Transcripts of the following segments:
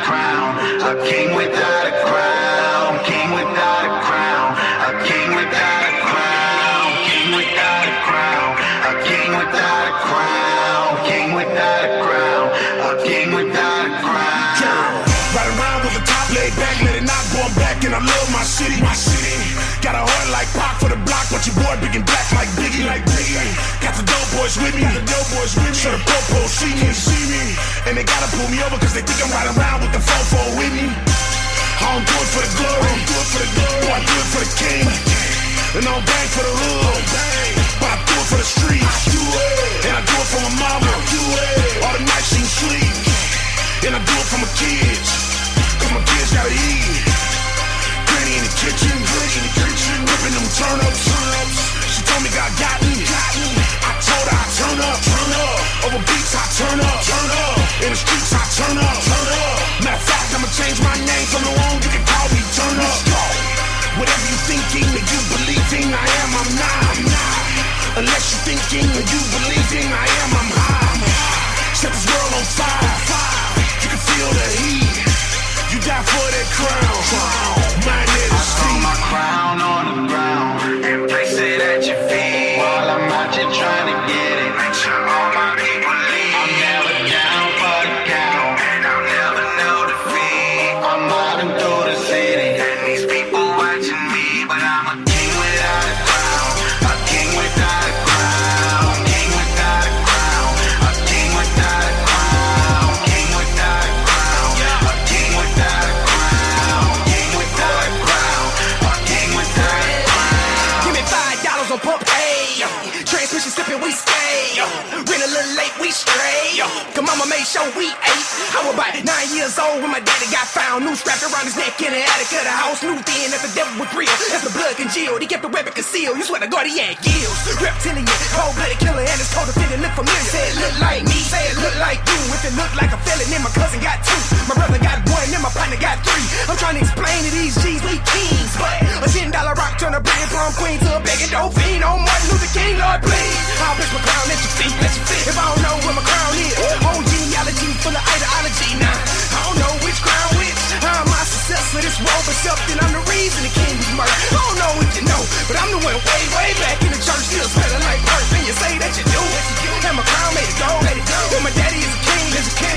crown, a king without a crown, king without a crown, a king without a crown, king without a crown, a king without a crown, king without a crown, a king without a crown. Ride around with the top laid back, let it not going back, and I love my city, my city. Got a heart like Pac for the block, but your boy big and black like Biggie, like Biggie. Got the dope boys with me, got the dope boys with me. So the popo see me, and they gotta pull me over 'cause they think I'm riding around with the fofo with me. I don't do it for the glory, boy, I do it for the king. And I don't bang for the hood, but I do it for the streets. And I do it for my mama, all the nights she sleep. And I do it for my kids, 'cause my kids gotta eat. Granny in the kitchen, whipping them turn-ups. She told me God got me. I told her I turn up. Over beats I turn up. In the streets I turn up. Matter of fact, I'ma change my name from the on. You can call me Turn Up. Whatever you thinking or you believing, I am, I'm not. Unless you thinking or you believing, I am, I'm high. Set this world on fire. You can feel the heat. You die for that crown. Mine is I throw my crown on the ground and place it at your feet while I'm out here trying to get it. Make sure all my people leave. I'm never down for the count, and I'll never know defeat. I'm mobbing through the city, and these people watching me, but I'm a king without a crown, a king without a crown, king without a crown, a king without a crown, king without a crown, a king without a crown, king without a crown, a king without a crown. Give me $5 on pump, hey. Transmission slipping, we stay. Rent a little late, we stray. Cause mama made sure we ate. I was about 9 years old when my daddy got found. Noose wrapped around his neck in the attic of the house. Knew then that the devil was real. As the blood congealed, he kept the weapon concealed. You swear to God he had gills. Reptilian, cold-blooded killer, and his co-defendant look familiar. Say it look like me, say it look like you. If it look like a felon, then my cousin got 2. My brother got 1, then my partner got 3. I'm trying to explain to these G's, we kings. But a $10 rock turn a pretty prom queen to a begging dope fiend. On Martin Luther King, Lord please. I'll place my crown at your feet, If I don't know where my crown is, whole genealogy full of ideology. Nah, I don't know which crown which. I'm my successor, this world, but something I'm the reason the king was murdered. I don't know if you know, but I'm the one way back in the church, still smelling like purse. And you say that you do, and my crown made it go. And my daddy is a king,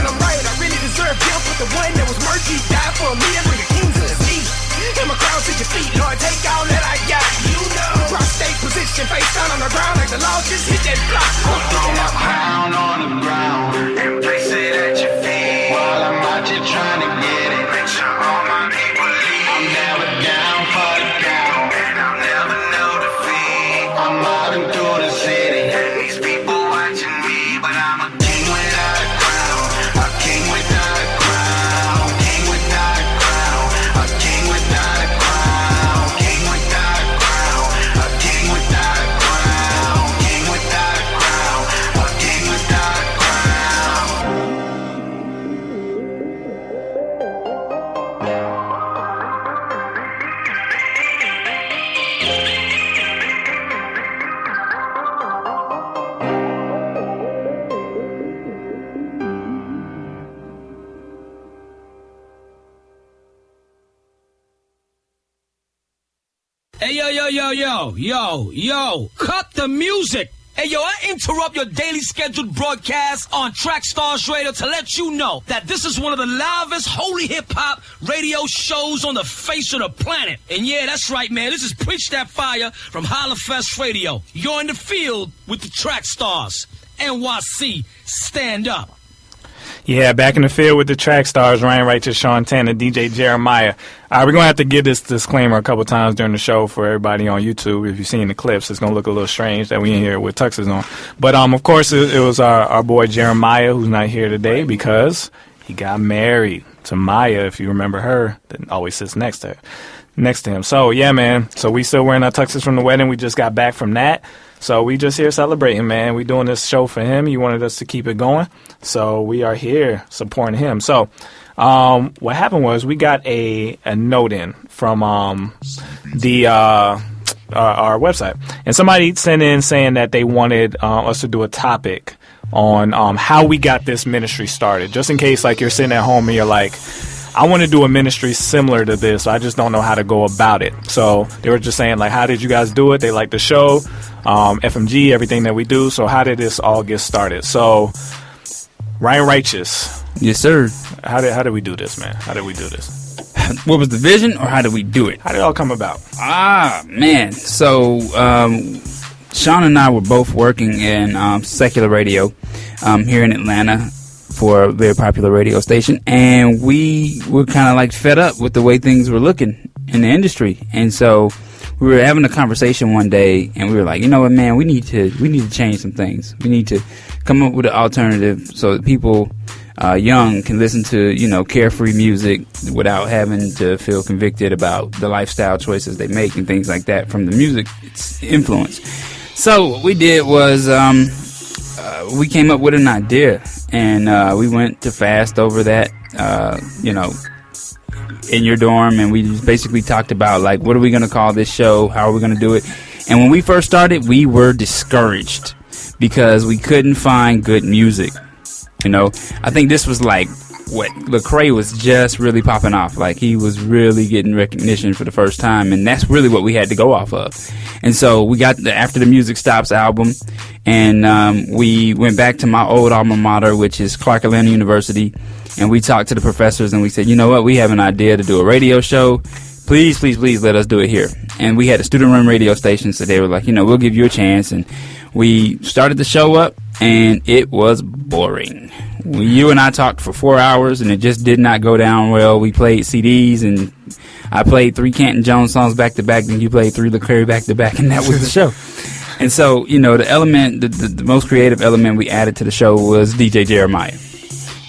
and I'm right, I really deserve guilt. But the one that was mercy died for me, and bring a king to his knees. And my crown to your feet, Lord, take all that I got. You know, prostate position, face down on the ground like the law just hit that block. I throw my crown on the ground and place it at your feet while I'm out here trying to get it. Make sure all my people leave. I'm never down for the count, and I'll never know defeat. I'm mobbing through the city, and these people watching me, but I'm a king without a crown, a king without a crown, king without a crown, a king without a crown, king without a crown, a king without a crown, king without a crown, a king without a crown. Hey, yo, cut the music. Hey, yo, I interrupt your daily scheduled broadcast on Starz Radio to let you know that this is one of the livest holy hip-hop radio shows on the face of the planet. And yeah, that's right, man. This is Preach That Fire from Hollafest Radio. You're in the field with the Track Stars. NYC, stand up. Yeah, back in the field with the Track Stars, Ryan Righteous, Sean Tanner, DJ Jeremiah. We're going to have to give this disclaimer a couple times during the show for everybody on YouTube. If you've seen the clips, it's going to look a little strange that we in here with tuxes on. But, of course, it was our boy Jeremiah who's not here today because he got married to Maya, if you remember her, that always sits next to him. So, yeah, man. So we still wearing our tuxes from the wedding. We just got back from that. So we just here celebrating, man. We doing this show for him. He wanted us to keep it going. So we are here supporting him. So what happened was we got a note in from our website. And somebody sent in saying that they wanted us to do a topic on how we got this ministry started. Just in case, like, you're sitting at home and you're like, I want to do a ministry similar to this. So I just don't know how to go about it. So they were just saying, like, how did you guys do it? They like the show, FMG, everything that we do. So how did this all get started? So Ryan Righteous. Yes, sir. How did we do this, man? How did we do this? What was the vision, or how did we do it? How did it all come about? Man. So Sean and I were both working in secular radio here in Atlanta for a very popular radio station, and we were kind of like fed up with the way things were looking in the industry. And so we were having a conversation one day, and we were like, you know what, man, we need to change some things. We need to come up with an alternative so that people young can listen to, carefree music without having to feel convicted about the lifestyle choices they make and things like that from the music influence. So what we did was we came up with an idea, and we went to fast over that, in your dorm, and we just basically talked about, like, what are we going to call this show? How are we going to do it? And when we first started, we were discouraged because we couldn't find good music. I think this was like what Lecrae was just really popping off. Like, he was really getting recognition for the first time, and that's really what we had to go off of. And so we got the After the Music Stops album, and we went back to my old alma mater, which is Clark Atlanta University, and we talked to the professors, and we said, you know what, we have an idea to do a radio show. Please, please, please let us do it here. And we had a student-run radio station, so they were like, we'll give you a chance. And we started the show up, and it was boring. You and I talked for 4 hours, and it just did not go down well. We played CDs, and I played 3 Canton Jones songs back-to-back, and you played 3 Lecrae back-to-back, and that was the show. And so, the element, the most creative element we added to the show was DJ Jeremiah.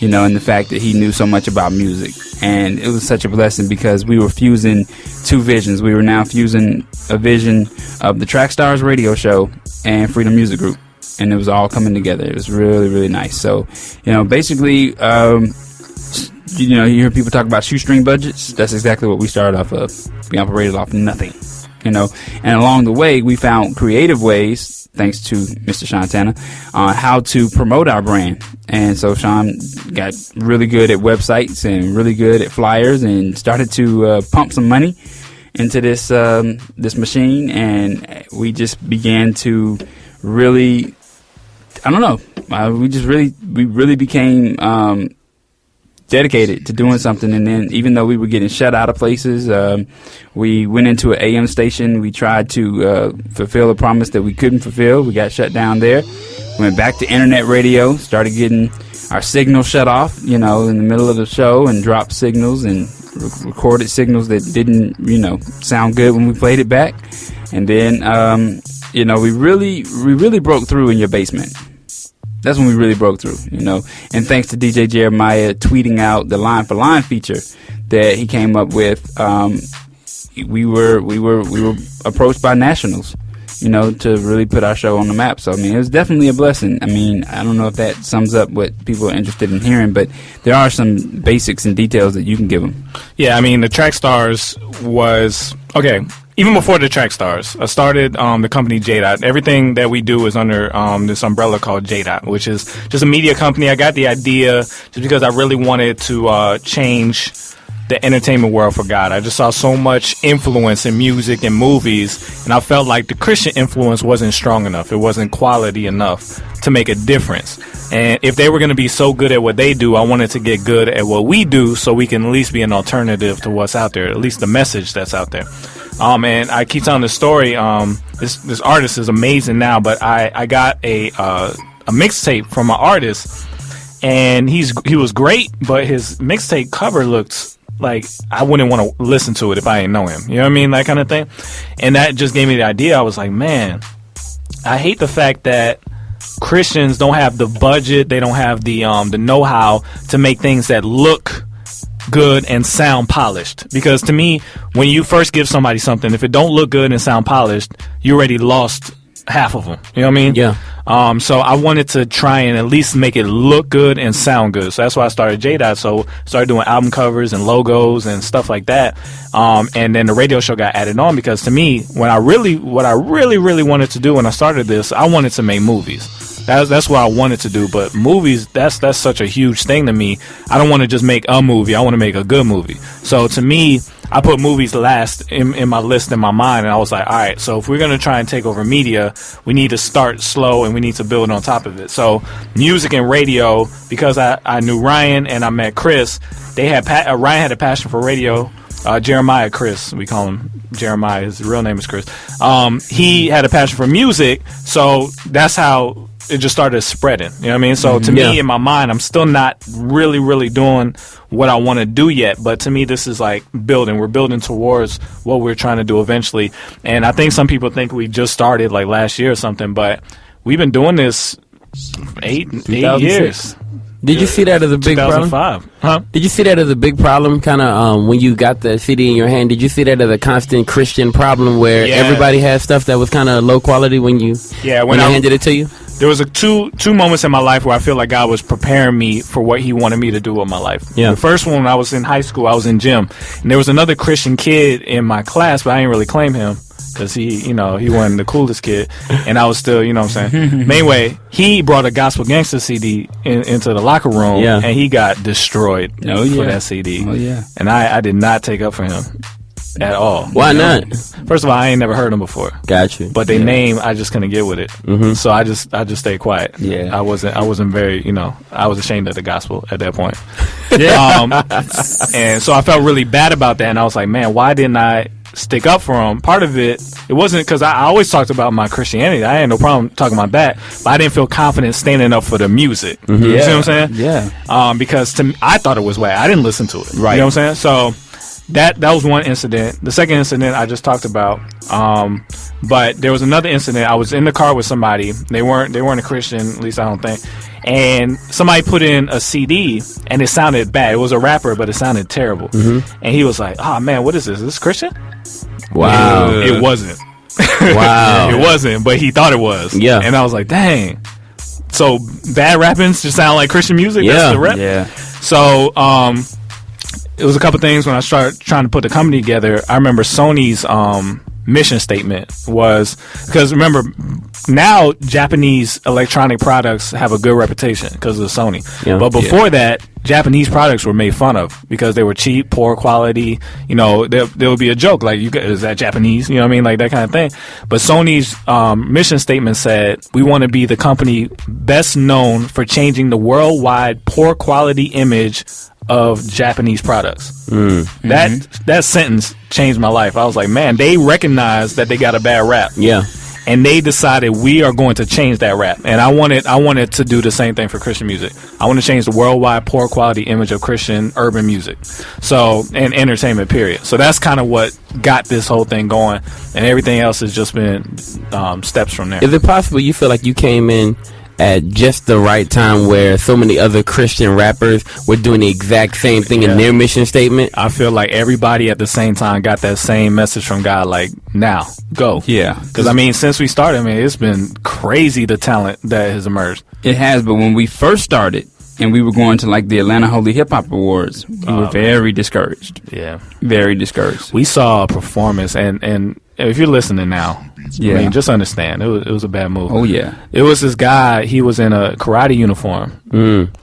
And the fact that he knew so much about music. And it was such a blessing because we were fusing 2 visions. We were now fusing a vision of the Track Starz radio show and Freedom Music Group. And it was all coming together. It was really, really nice. So, basically, you hear people talk about shoestring budgets. That's exactly what we started off of. We operated off nothing, And along the way, we found creative ways, thanks to Mr. Sean Tanner, on how to promote our brand. And so Sean got really good at websites and really good at flyers and started to pump some money into this this machine. And we just began to really, we really became dedicated to doing something. And then even though we were getting shut out of places, we went into an AM station. We tried to fulfill a promise that we couldn't fulfill. We got shut down there. Went back to internet radio, started getting our signal shut off, in the middle of the show, and dropped signals and recorded signals that didn't, sound good when we played it back. And then, we really broke through in your basement. That's when we really broke through, And thanks to DJ Jeremiah tweeting out the Line for Line feature that he came up with, we were approached by nationals, to really put our show on the map. So, it was definitely a blessing. I don't know if that sums up what people are interested in hearing, but there are some basics and details that you can give them. Yeah, the Track Starz was, okay, even before the Track Starz, I started the company J-Dot. Everything that we do is under this umbrella called J-Dot, which is just a media company. I got the idea just because I really wanted to change the entertainment world for God. I just saw so much influence in music and movies, and I felt like the Christian influence wasn't strong enough. It wasn't quality enough to make a difference. And if they were going to be so good at what they do, I wanted to get good at what we do so we can at least be an alternative to what's out there, at least the message that's out there. And I keep telling the story. This artist is amazing now, but I got a mixtape from an artist, and he was great, but his mixtape cover looked like I wouldn't want to listen to it if I didn't know him. You know what I mean? That kind of thing. And that just gave me the idea. I was like, man, I hate the fact that Christians don't have the budget, they don't have the know-how to make things that look good and sound polished. Because to me, when you first give somebody something, if it don't look good and sound polished, you already lost half of them. You know what I mean? Yeah. So I wanted to try and at least make it look good and sound good. So that's why I started J-Dot. So started doing album covers and logos and stuff like that. And then the radio show got added on because to me, what I really wanted to do when I started this, I wanted to make movies. That's what I wanted to do. But movies, that's such a huge thing to me. I don't want to just make a movie. I want to make a good movie. So to me, I put movies last in my list in my mind, and I was like, all right, so if we're going to try and take over media, we need to start slow and we need to build on top of it. So music and radio, because I knew Ryan and I met Chris, they had Ryan had a passion for radio. Jeremiah Chris, we call him Jeremiah, his real name is Chris. He had a passion for music, so that's how it just started spreading. You know what I mean? So to me, in my mind, I'm still not really doing what I want to do yet. But to me, this is like building. We're building towards what we're trying to do eventually. And I think some people think we just started like last year or something, but we've been doing this 8 years. Did you see that as a big problem? 2005. Huh? Did you see that as a big problem, kind of, when you got the CD in your hand? Did you see that as a constant Christian problem where everybody had stuff that was kind of low quality when you when I handed it to you? There was two moments in my life where I feel like God was preparing me for what He wanted me to do with my life. Yeah. The first one, when I was in high school, I was in gym, and there was another Christian kid in my class, but I didn't really claim him because he wasn't the coolest kid, and I was still, you know what I'm saying. But anyway, he brought a Gospel Gangster CD into the locker room, and he got destroyed for that CD. Oh yeah. And I did not take up for him at all. Why not? First of all, I ain't never heard him before. Got you. But their name, I just couldn't get with it. So I just stayed quiet. Yeah. I wasn't very, I was ashamed of the gospel at that point. And so I felt really bad about that, and I was like, man, why didn't I stick up for him? Part of it wasn't because I always talked about my Christianity. I had no problem talking about that, but I didn't feel confident standing up for the music. You see what I'm saying? Yeah. Because to me, I thought it was whack. I didn't listen to it. Right. You know what I'm saying? So that was one incident. The second incident I just talked about. But there was another incident. I was in the car with somebody. They weren't a Christian, at least I don't think. And somebody put in a CD, and it sounded bad. It was a rapper, but it sounded terrible. And he was like, "Oh man, what is this? Is this Christian?" Wow. And it wasn't. Wow. It wasn't, but he thought it was. Yeah. And I was like, dang. So bad rappings just sound like Christian music? Yeah. That's the rap? Yeah. So it was a couple things when I started trying to put the company together. I remember Sony's mission statement was, because remember, now Japanese electronic products have a good reputation because of Sony. Yeah. But before that, Japanese products were made fun of because they were cheap, poor quality. There would be a joke like, is that Japanese? You know what I mean? Like that kind of thing. But Sony's mission statement said, we want to be the company best known for changing the worldwide poor quality image of Japanese products. That sentence changed my life. I was like, man, they recognize that they got a bad rap. Yeah. And they decided we are going to change that rap. And I wanted to do the same thing for Christian music. I want to change the worldwide poor quality image of Christian urban music. So, and entertainment, period. So that's kind of what got this whole thing going. And everything else has just been steps from there. Is it possible you feel like you came in at just the right time where so many other Christian rappers were doing the exact same thing in their mission statement? I feel like everybody at the same time got that same message from God, like, now, go. Yeah. Because, since we started, it's been crazy the talent that has emerged. It has, but when we first started and we were going to like the Atlanta Holy Hip Hop Awards, we were very discouraged. Yeah. Very discouraged. We saw a performance, and if you're listening now, just understand, it was a bad move. Oh, yeah. It was this guy, he was in a karate uniform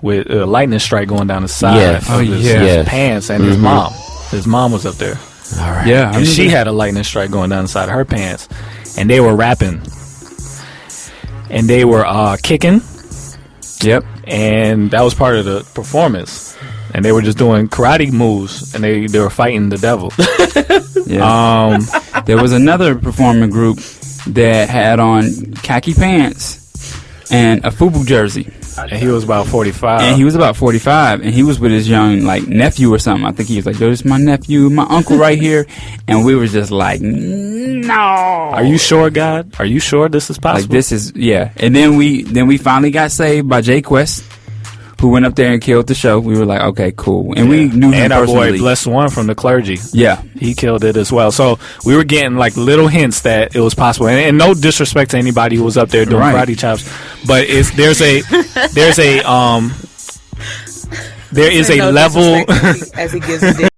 with a lightning strike going down the side of his pants, and his mom. His mom was up there. All right. Yeah. And she had a lightning strike going down the side of her pants, and they were rapping. And they were kicking. Yep. And that was part of the performance. And they were just doing karate moves, and they were fighting the devil. Yeah. There was another performing group that had on khaki pants and a FUBU jersey. And he was about 45. And he was about 45, and he was with his young, nephew or something. I think he was like, yo, this is my nephew, my uncle right here. And we were just like, no. Are you sure, God? Are you sure this is possible? Like, this is, yeah. And then we finally got saved by Jay Quest, who went up there and killed the show. We were like, okay, cool. And we knew him and our personally. boy Blessed One from the clergy. Yeah. He killed it as well. So we were getting little hints that it was possible. And no disrespect to anybody who was up there doing karate chops, but there is a level as he gives a